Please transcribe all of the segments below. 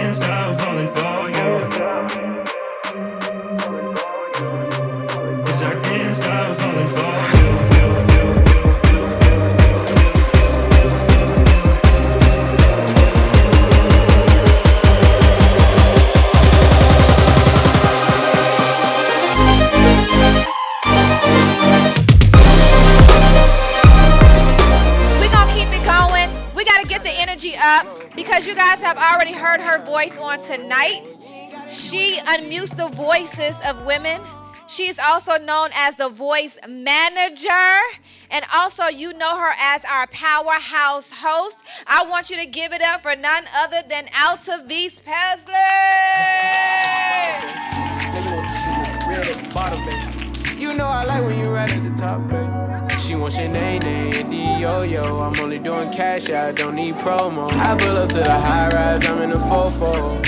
can't stop falling for you. 'Cause I can't stop falling for you. Up because you guys have already heard her voice on tonight. She unmutes the voices of women. She's also known as the voice manager, and also you know her as our powerhouse host. I want you to give it up for none other than Altovise Pelzer. You know I like when you right at the top, baby. She wants your name, yo. I'm only doing cash, I don't need promo. I pull up to the high rise, I'm in the 4-4.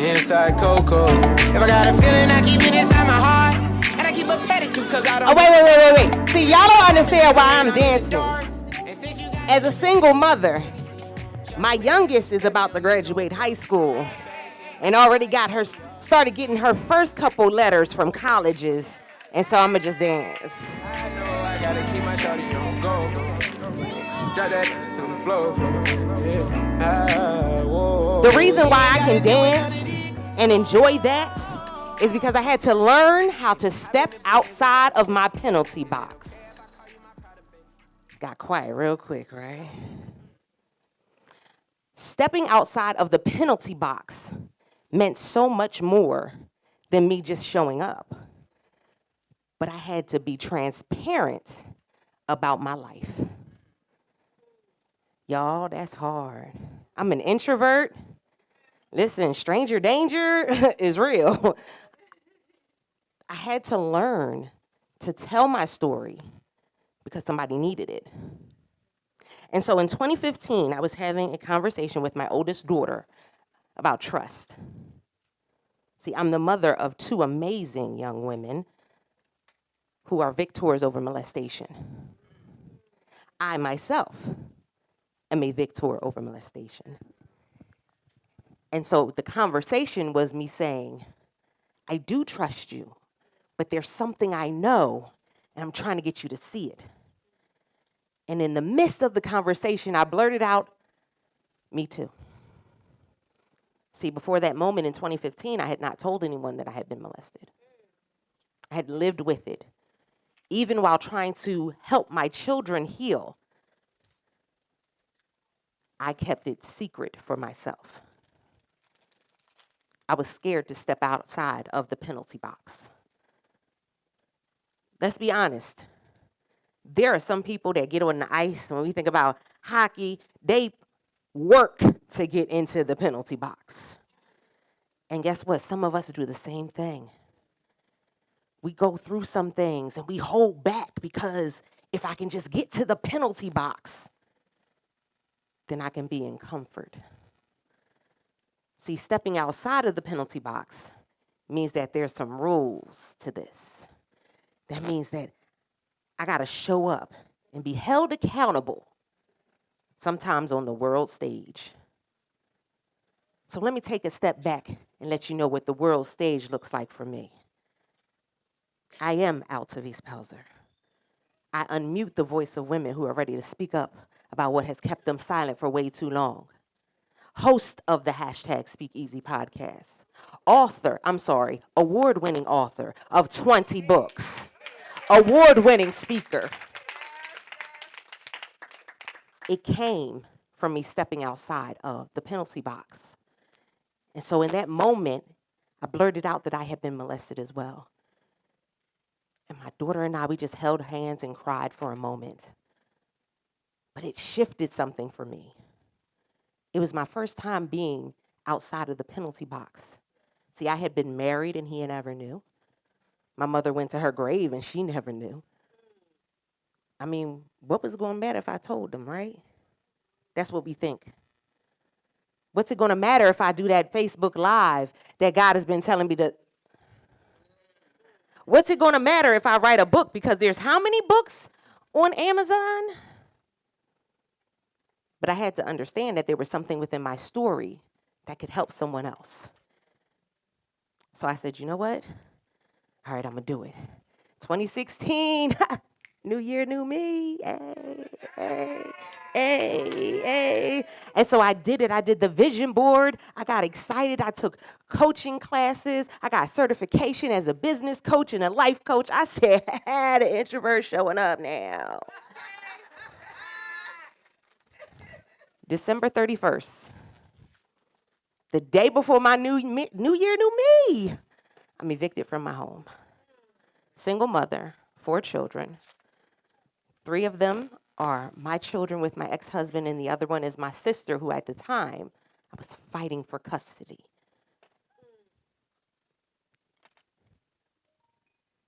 Inside Coco. If I got a feeling, I keep it inside my heart. And I keep a pedicure cause I don't. Oh, wait. See, y'all don't understand why I'm dancing. As a single mother, my youngest is about to graduate high school and already started getting her first couple letters from colleges. And so I'ma just dance. I know I gotta keep my shawty on go. Drop that to the floor. The reason why I can dance and enjoy that is because I had to learn how to step outside of my penalty box. Got quiet real quick, right? Stepping outside of the penalty box meant so much more than me just showing up. But I had to be transparent about my life. Y'all, that's hard. I'm an introvert. Listen, stranger danger is real. I had to learn to tell my story because somebody needed it. And so in 2015, I was having a conversation with my oldest daughter about trust. See, I'm the mother of two amazing young women who are victors over molestation. I myself am a victor over molestation. And so the conversation was me saying, I do trust you, but there's something I know, and I'm trying to get you to see it. And in the midst of the conversation, I blurted out, me too. See, before that moment in 2015, I had not told anyone that I had been molested. I had lived with it. Even while trying to help my children heal, I kept it secret for myself. I was scared to step outside of the penalty box. Let's be honest. There are some people that get on the ice. When we think about hockey, they work to get into the penalty box. And guess what? Some of us do the same thing. We go through some things and we hold back because if I can just get to the penalty box, then I can be in comfort. See, stepping outside of the penalty box means that there's some rules to this. That means that I got to show up and be held accountable, sometimes on the world stage. So let me take a step back and let you know what the world stage looks like for me. I am Altovise Pelzer. I unmute the voice of women who are ready to speak up about what has kept them silent for way too long. Host of the #SpeakEasy podcast. Award-winning author of 20 books. Award-winning speaker. It came from me stepping outside of the penalty box. And so in that moment, I blurted out that I had been molested as well. And my daughter and I, we just held hands and cried for a moment. But it shifted something for me. It was my first time being outside of the penalty box. See, I had been married and he never knew. My mother went to her grave and she never knew. I mean, what was going to matter if I told them, right? That's what we think. What's it going to matter if I do that Facebook Live that God has been telling me to? What's it going to matter if I write a book? Because there's how many books on Amazon? But I had to understand that there was something within my story that could help someone else. So I said, you know what? All right, I'm going to do it. 2016, new year, new me. Hey, hey, hey, hey. And so I did it. I did the vision board. I got excited. I took coaching classes. I got certification as a business coach and a life coach. I said, the introvert showing up now. December 31st, the day before my new year, new me, I'm evicted from my home. Single mother, 4 children. 3 of them are my children with my ex-husband, and the other one is my sister, who at the time I was fighting for custody.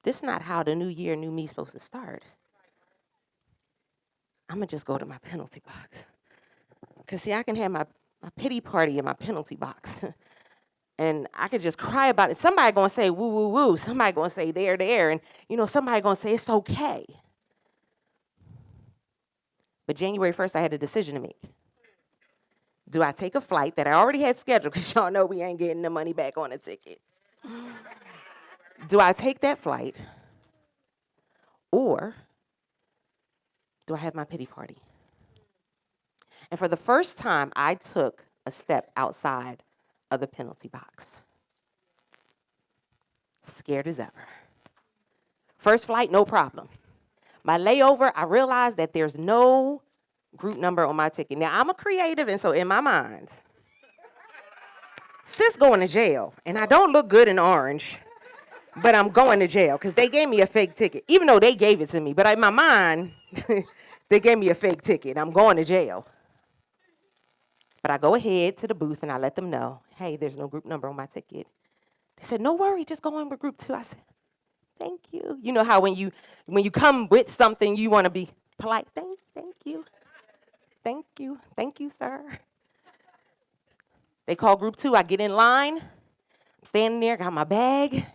This is not how the new year, new me is supposed to start. I'm going to just go to my penalty box. Because, see, I can have my pity party in my penalty box. And I could just cry about it. Somebody going to say, woo, woo, woo. Somebody going to say, there, there. And, somebody going to say, it's okay. But January 1st, I had a decision to make. Do I take a flight that I already had scheduled, because y'all know we ain't getting the money back on the ticket? Do I take that flight, or do I have my pity party? And for the first time, I took a step outside of the penalty box. Scared as ever. First flight, no problem. My layover, I realized that there's no group number on my ticket. Now, I'm a creative, and so in my mind, sis going to jail, and I don't look good in orange, but I'm going to jail because they gave me a fake ticket, even though they gave it to me. But in my mind, they gave me a fake ticket. I'm going to jail. But I go ahead to the booth, and I let them know, hey, there's no group number on my ticket. They said, no worry, just go in with group 2. I said, thank you. You know how when you come with something, you want to be polite. Thank you. Thank you. Thank you, sir. They call group 2. I get in line. I'm standing there, got my bag.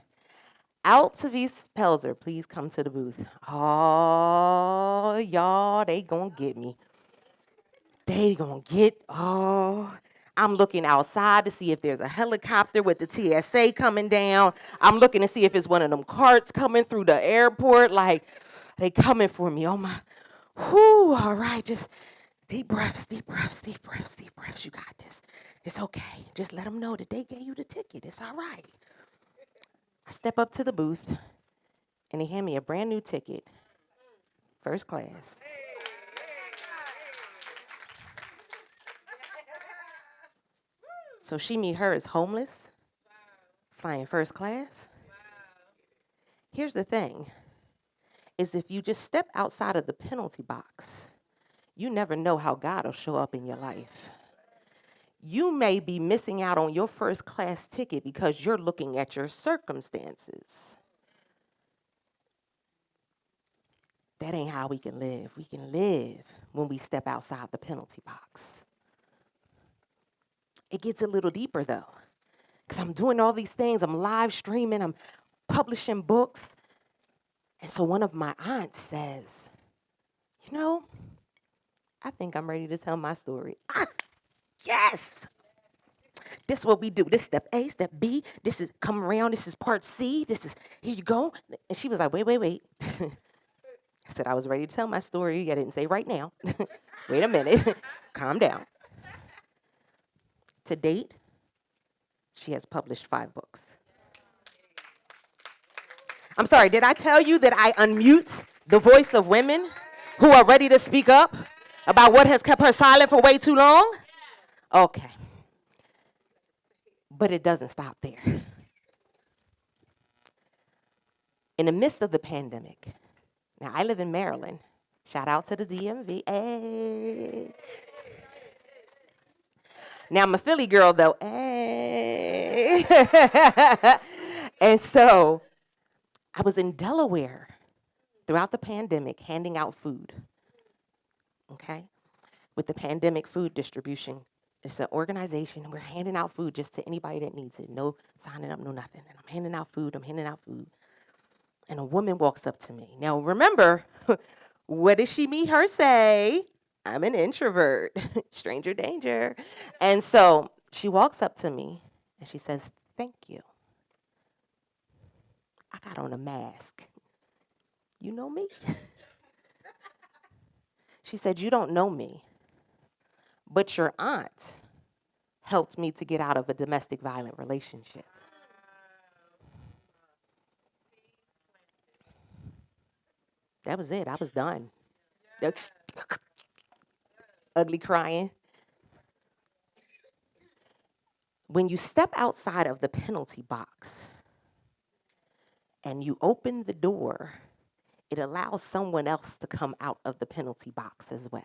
Altovise Pelzer, please come to the booth. Oh, y'all, they gonna get me. I'm looking outside to see if there's a helicopter with the TSA coming down. I'm looking to see if it's one of them carts coming through the airport. Like, they coming for me. Oh, my. Whew, all right, just deep breaths, deep breaths, deep breaths, deep breaths. You got this. It's okay. Just let them know that they gave you the ticket. It's all right. I step up to the booth, and they hand me a brand new ticket, first class. So she meet her as homeless, flying first class. Here's the thing, is if you just step outside of the penalty box, you never know how God will show up in your life. You may be missing out on your first class ticket because you're looking at your circumstances. That ain't how we can live. We can live when we step outside the penalty box. It gets a little deeper, though, because I'm doing all these things. I'm live streaming. I'm publishing books. And so one of my aunts says, I think I'm ready to tell my story. Yes! This is what we do. This is step A, step B. This is come around. This is part C. This is, here you go. And she was like, wait. I said, I was ready to tell my story. I didn't say right now. Wait a minute. Calm down. To date, she has published 5 books. I'm sorry, did I tell you that I unmute the voice of women who are ready to speak up about what has kept her silent for way too long? Okay. But it doesn't stop there. In the midst of the pandemic, now I live in Maryland. Shout out to the DMV. Hey. Now, I'm a Philly girl, though. Hey. And so I was in Delaware throughout the pandemic handing out food, okay? With the pandemic food distribution. It's an organization, and we're handing out food just to anybody that needs it. No signing up, no nothing. And I'm handing out food. And a woman walks up to me. Now, remember, what did she meet her say? I'm an introvert, stranger danger. And so She walks up to me and she says, "Thank you." I got on a mask. "You know me?" She said, "You don't know me, but your aunt helped me to get out of a domestic violent relationship." That was it. I was done. That's ugly crying. When you step outside of the penalty box and you open the door, it allows someone else to come out of the penalty box as well.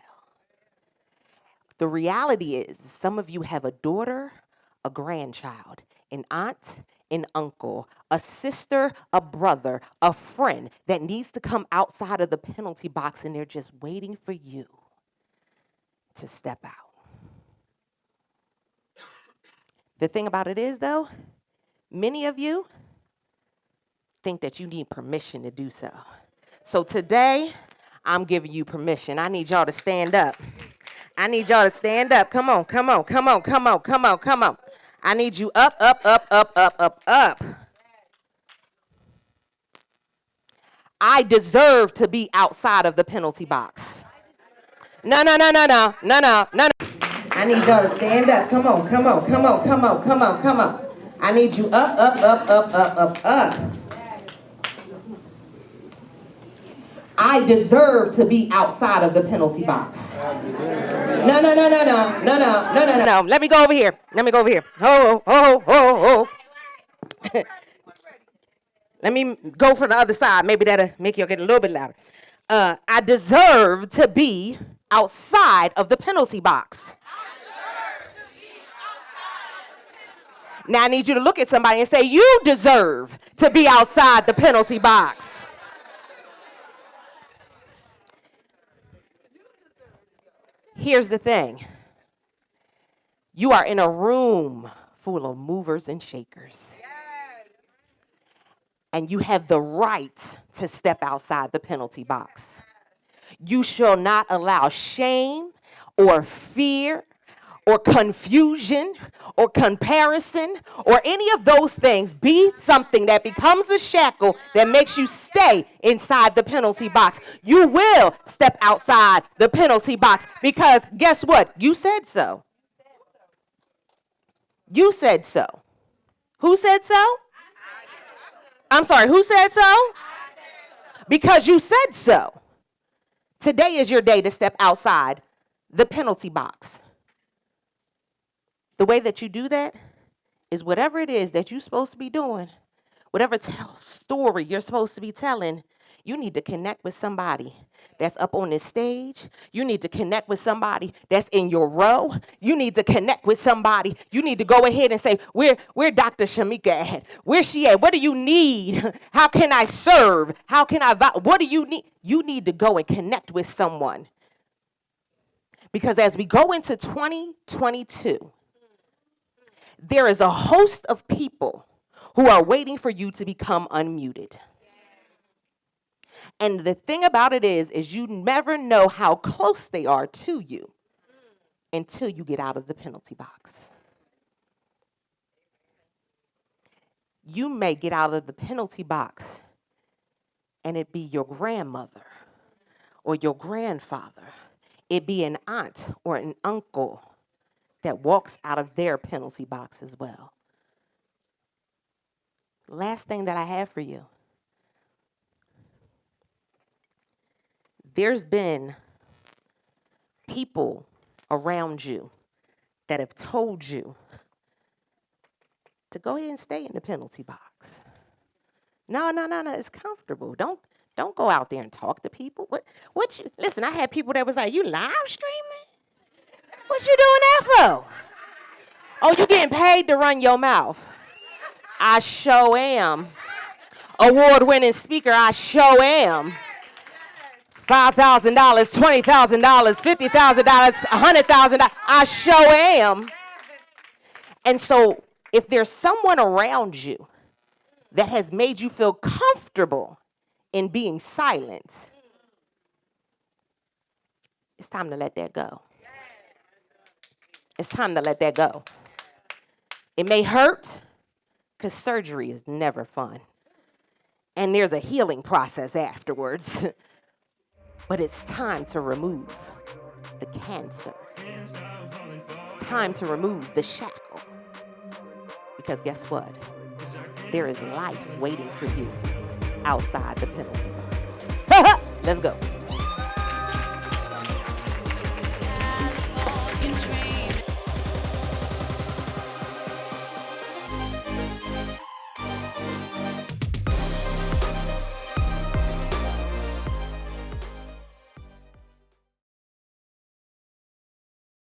The reality is, some of you have a daughter, a grandchild, an aunt, an uncle, a sister, a brother, a friend that needs to come outside of the penalty box, and they're just waiting for you to step out. The thing about it is, though, many of you think that you need permission to do so. So today, I'm giving you permission. I need y'all to stand up. I need y'all to stand up. Come on, come on, come on, come on, come on, come on. I need you up, up, up, up, up, up, up. I deserve to be outside of the penalty box. No, no, no, no, no, no, no, no, no. I need y'all to stand up. Come on, come on, come on, come on, come on, come on. I need you up, up, up, up, up, up, up. I deserve to be outside of the penalty box. No, no, no, no, no, no, no, no, no, no. Let me go over here. Let me go over here. Oh, oh, oh, oh. Let me go from the other side. Maybe that'll make you get a little bit louder. I deserve to be outside of the penalty box. Now I need you to look at somebody and say, "You deserve to be outside the penalty box." Here's the thing. You are in a room full of movers and shakers. And you have the right to step outside the penalty box. You shall not allow shame or fear or confusion or comparison or any of those things be something that becomes a shackle that makes you stay inside the penalty box. You will step outside the penalty box because guess what? You said so. You said so. Who said so? I'm sorry, who said so? Because you said so. Today is your day to step outside the penalty box. The way that you do that is whatever it is that you're supposed to be doing, whatever story you're supposed to be telling, you need to connect with somebody that's up on this stage. You need to connect with somebody that's in your row. You need to connect with somebody. You need to go ahead and say, where Dr. Shamika at? Where's she at? What do you need? How can I serve? How can I, what do you need? You need to go and connect with someone. Because as we go into 2022, there is a host of people who are waiting for you to become unmuted. And the thing about it is you never know how close they are to you until you get out of the penalty box. You may get out of the penalty box and it be your grandmother or your grandfather. It be an aunt or an uncle that walks out of their penalty box as well. Last thing that I have for you. There's been people around you that have told you to go ahead and stay in the penalty box. No, it's comfortable. Don't go out there and talk to people. Listen, I had people that was like, "You live streaming? What you doing that for? Oh, you getting paid to run your mouth?" I sure am. Award-winning speaker, I sure am. $5,000, $20,000, $50,000, $100,000. I sure am. And so if there's someone around you that has made you feel comfortable in being silent, it's time to let that go. It's time to let that go. It may hurt, because surgery is never fun. And there's a healing process afterwards. But it's time to remove the cancer. It's time to remove the shackle. Because guess what? There is life waiting for you outside the penalty box. Let's go.